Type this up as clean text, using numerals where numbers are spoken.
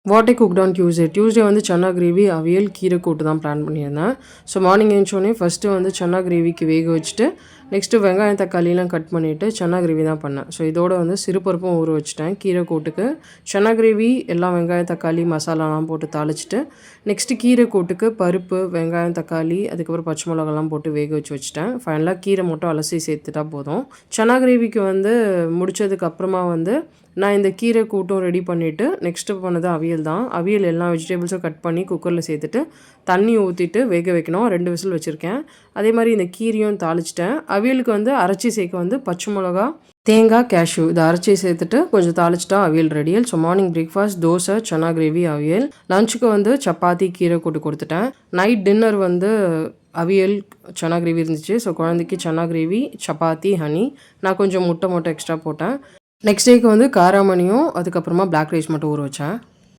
What I cooked on Tuesday வந்து chana gravy அவியல் கீரை கூட்டு தான் பிளான் பண்ணியிருந்தேன். ஸோ மார்னிங் எழுந்தோடனே ஃபஸ்ட்டு வந்து சன்னா கிரேவிக்கு வேக வச்சுட்டு நெக்ஸ்ட்டு வெங்காயம் தக்காளிலாம் கட் பண்ணிவிட்டு சன்னா கிரேவி தான் பண்ணேன். ஸோ இதோட வந்து சிறுபருப்பும் ஊற வச்சுட்டேன் கீரை கூட்டுக்கு. சன்னா கிரேவி எல்லாம் வெங்காயம் தக்காளி மசாலாலாம் போட்டு தாளிச்சிட்டு நெக்ஸ்ட்டு கீரை கூட்டுக்கு பருப்பு வெங்காயம் தக்காளி அதுக்கப்புறம் பச்சை மிளகாலாம் போட்டு வேக வச்சுட்டேன். ஃபைனலாக கீரை மட்டும் அலசி சேர்த்துட்டா போதும். சன்னா கிரேவிக்கு வந்து முடித்ததுக்கப்புறமா வந்து நான் இந்த கீரை கூட்டும் ரெடி பண்ணிவிட்டு நெக்ஸ்ட்டு பண்ணது அவியல் தான். அவியல் எல்லா வெஜிடபிள்ஸும் கட் பண்ணி குக்கரில் சேர்த்துட்டு தண்ணி ஊற்றிட்டு வேக வைக்கணும். 2 விசில் வச்சுருக்கேன். அதே மாதிரி இந்த கீரையும் தாளிச்சிட்டேன். அவியலுக்கு வந்து அரைச்சி சேர்க்க வந்து பச்சை மிளகா தேங்காய் கேஷ்யூ இதை அரைச்சி சேர்த்துட்டு கொஞ்சம் தாளிச்சிட்டா அவியல் ரெடியல். So morning breakfast dosa chana gravy aviyal. லஞ்சுக்கு வந்து சப்பாத்தி கீரை கூட்டு கொடுத்துட்டேன். நைட் டின்னர் வந்து அவியல் சன்னா கிரேவி இருந்துச்சு. ஸோ குழந்தைக்கு சன்னா கிரேவி சப்பாத்தி ஹனி. நான் கொஞ்சம் முட்டை எக்ஸ்ட்ரா போட்டேன். நெக்ஸ்ட் டேக்கு வந்து காராமணியும் அதுக்கப்புறமா பிளாக் ரைஸ் மட்டும் ஊற வச்சேன்.